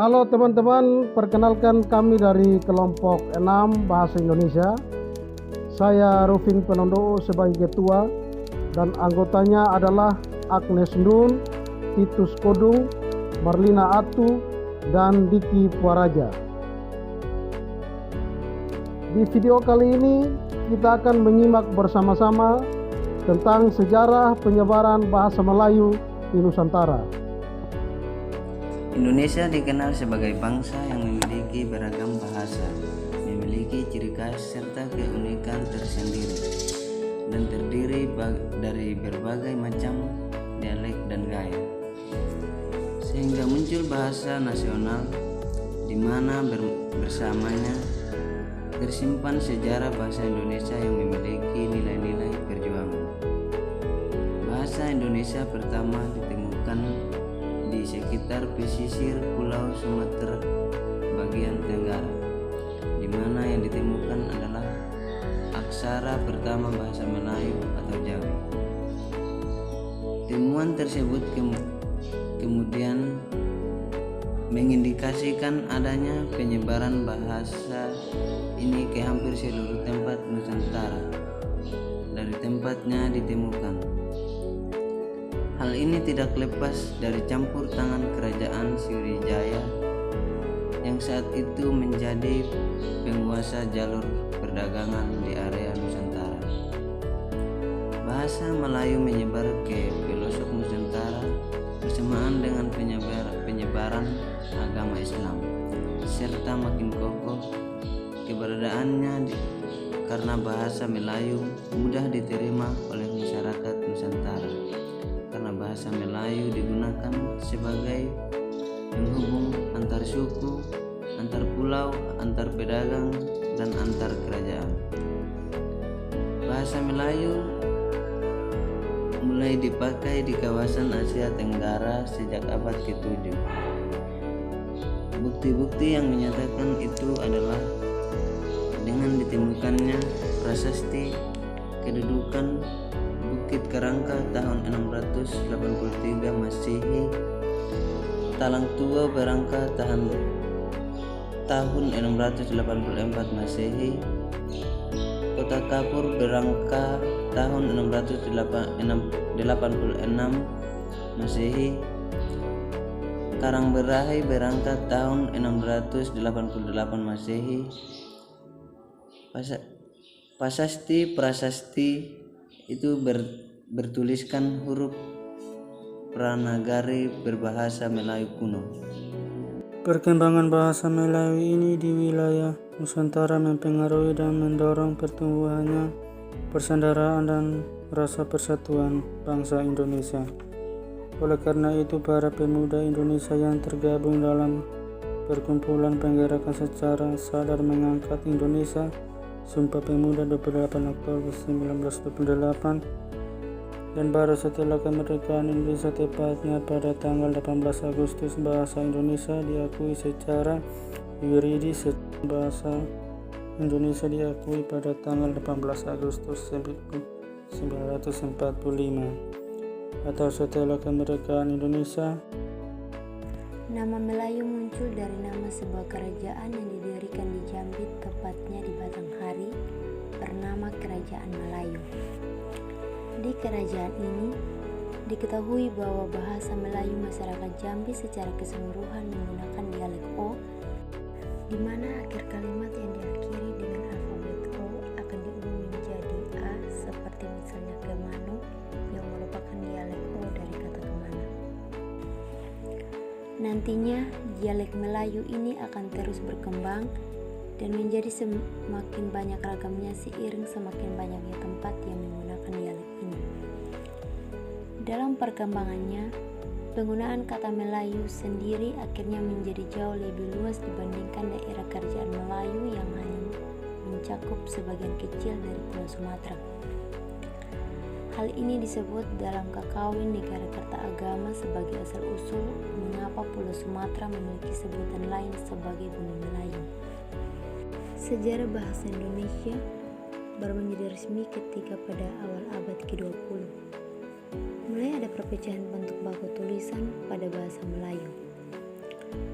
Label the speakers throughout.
Speaker 1: Halo teman-teman, perkenalkan kami dari kelompok 6 Bahasa Indonesia. Saya Rufin Penondo sebagai ketua dan anggotanya adalah Agnes Nun, Titus Kodung, Marlina Atu, dan Diki Puaraja. Di video kali ini kita akan menyimak bersama-sama tentang sejarah penyebaran bahasa Melayu di Nusantara.
Speaker 2: Indonesia dikenal sebagai bangsa yang memiliki beragam bahasa, memiliki ciri khas serta keunikan tersendiri, dan terdiri dari berbagai macam dialek dan gaya, sehingga muncul bahasa nasional di mana bersamanya tersimpan sejarah bahasa Indonesia yang memiliki nilai-nilai perjuangan. Bahasa Indonesia pertama ditemukan di sekitar pesisir Pulau Sumatera bagian tenggara, di mana yang ditemukan adalah aksara pertama bahasa Melayu atau Jawi. Temuan tersebut kemudian mengindikasikan adanya penyebaran bahasa ini ke hampir seluruh tempat Nusantara dari tempatnya ditemukan. Hal ini tidak lepas dari campur tangan kerajaan Sriwijaya yang saat itu menjadi penguasa jalur perdagangan di area Nusantara. Bahasa Melayu menyebar ke pelosok Nusantara bersamaan dengan penyebaran agama Islam, serta makin kokoh keberadaannya karena bahasa Melayu mudah diterima oleh masyarakat Nusantara. Karena bahasa Melayu digunakan sebagai penghubung antar suku, antar pulau, antar pedagang, dan antar kerajaan. Bahasa Melayu mulai dipakai di kawasan Asia Tenggara sejak abad ke-7. Bukti-bukti yang menyatakan itu adalah dengan ditemukannya prasasti kedudukan Bukit Karangka tahun 683 Masehi, Talang Tua Berangka tahun 684 Masehi, Kota Kapur Berangka tahun 686 Masehi, Karangberahi Berangka tahun 688 Masehi. Prasasti itu bertuliskan huruf Pranagari berbahasa Melayu kuno.
Speaker 3: Perkembangan bahasa Melayu ini di wilayah Nusantara mempengaruhi dan mendorong pertumbuhannya persaudaraan dan rasa persatuan bangsa Indonesia. Oleh karena itu, para pemuda Indonesia yang tergabung dalam perkumpulan penggerakan secara sadar mengangkat Indonesia Sumpah Pemuda 28 Oktober 1928 dan baru setelah kemerdekaan Indonesia, tepatnya pada tanggal 18 Agustus, bahasa Indonesia diakui secara yuridis. Bahasa Indonesia diakui pada tanggal 18 Agustus 1945 atau setelah kemerdekaan Indonesia.
Speaker 4: Nama Melayu muncul dari nama sebuah kerajaan yang didirikan di Jambi, tepatnya di Batanghari, bernama Kerajaan Melayu. Di kerajaan ini diketahui bahwa bahasa Melayu masyarakat Jambi secara keseluruhan menggunakan dialek O, di mana akhir kalimat yang diakhiri dengan alfabet O akan diubah menjadi A, seperti misalnya Kemano yang merupakan dialek O dari kata kemana. Nantinya dialek Melayu ini akan terus berkembang dan menjadi semakin banyak ragamnya seiring semakin banyaknya tempat yang menggunakan dialek ini. Dalam perkembangannya, penggunaan kata Melayu sendiri akhirnya menjadi jauh lebih luas dibandingkan daerah kerajaan Melayu yang hanya mencakup sebagian kecil dari Pulau Sumatera. Hal ini disebut dalam Kakawin Negara Kertaagama sebagai asal-usul mengapa Pulau Sumatera memiliki sebutan lain sebagai Bumi Melayu. Sejarah bahasa Indonesia baru menjadi resmi ketika pada awal abad ke-20. Mulai ada perpecahan bentuk baku tulisan pada bahasa Melayu.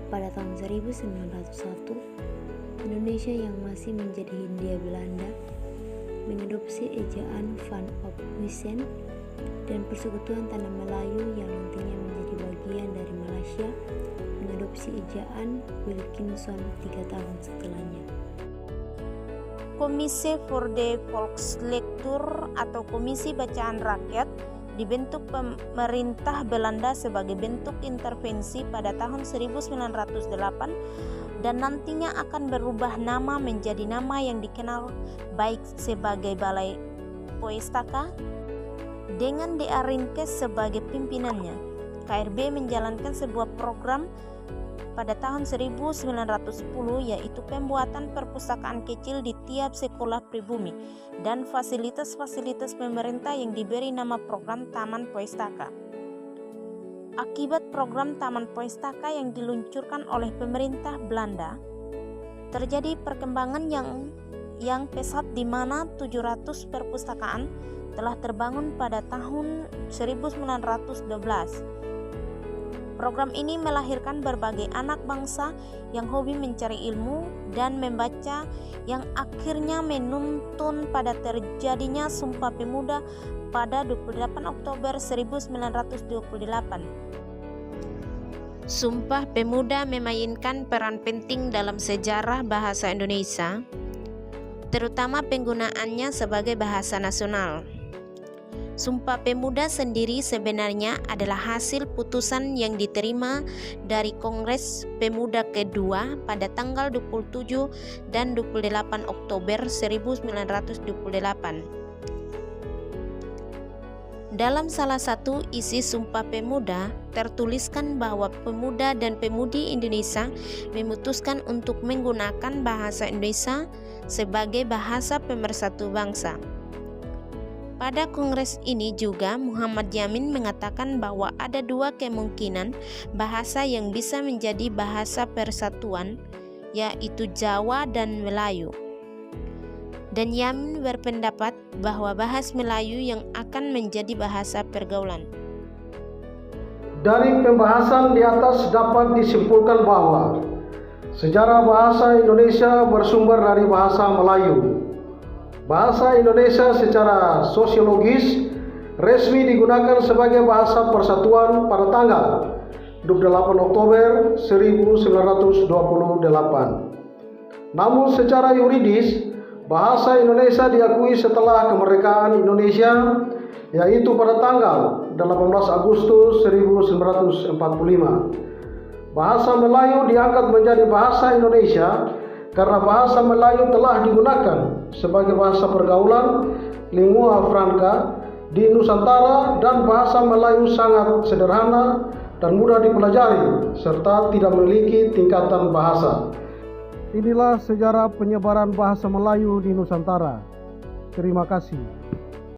Speaker 4: pada tahun 1901, Indonesia yang masih menjadi Hindia Belanda mengadopsi ejaan Van Ophuijsen dan Persekutuan Tanah Melayu yang nantinya menjadi bagian dari Malaysia mengadopsi ejaan Wilkinson 3 tahun setelahnya.
Speaker 5: Komisi voor de Volkslectuur atau Komisi Bacaan Rakyat dibentuk pemerintah Belanda sebagai bentuk intervensi pada tahun 1908 dan nantinya akan berubah nama menjadi nama yang dikenal baik sebagai Balai Poestaka dengan D.A. Rinkes sebagai pimpinannya. KRB menjalankan sebuah program pada tahun 1910 yaitu pembuatan perpustakaan kecil di tiap sekolah pribumi dan fasilitas-fasilitas pemerintah yang diberi nama program Taman Poestaka. Akibat program Taman Poestaka yang diluncurkan oleh pemerintah Belanda, terjadi perkembangan yang pesat di mana 700 perpustakaan telah terbangun pada tahun 1912. Program ini melahirkan berbagai anak bangsa yang hobi mencari ilmu dan membaca yang akhirnya menuntun pada terjadinya Sumpah Pemuda pada 28 Oktober 1928.
Speaker 6: Sumpah Pemuda memainkan peran penting dalam sejarah bahasa Indonesia, terutama penggunaannya sebagai bahasa nasional. Sumpah Pemuda sendiri sebenarnya adalah hasil putusan yang diterima dari Kongres Pemuda kedua pada tanggal 27 dan 28 Oktober 1928. Dalam salah satu isi Sumpah Pemuda tertuliskan bahwa pemuda dan pemudi Indonesia memutuskan untuk menggunakan bahasa Indonesia sebagai bahasa pemersatu bangsa. Pada kongres ini juga Muhammad Yamin mengatakan bahwa ada dua kemungkinan bahasa yang bisa menjadi bahasa persatuan, yaitu Jawa dan Melayu. Dan Yamin berpendapat bahwa bahasa Melayu yang akan menjadi bahasa pergaulan.
Speaker 1: Dari pembahasan di atas dapat disimpulkan bahwa sejarah bahasa Indonesia bersumber dari bahasa Melayu. Bahasa Indonesia secara sosiologis resmi digunakan sebagai bahasa persatuan pada tanggal 28 Oktober 1928. Namun secara yuridis, bahasa Indonesia diakui setelah kemerdekaan Indonesia, yaitu pada tanggal 18 Agustus 1945. Bahasa Melayu diangkat menjadi bahasa Indonesia karena bahasa Melayu telah digunakan sebagai bahasa pergaulan lingua franca di Nusantara dan bahasa Melayu sangat sederhana dan mudah dipelajari serta tidak memiliki tingkatan bahasa. Inilah sejarah penyebaran bahasa Melayu di Nusantara. Terima kasih.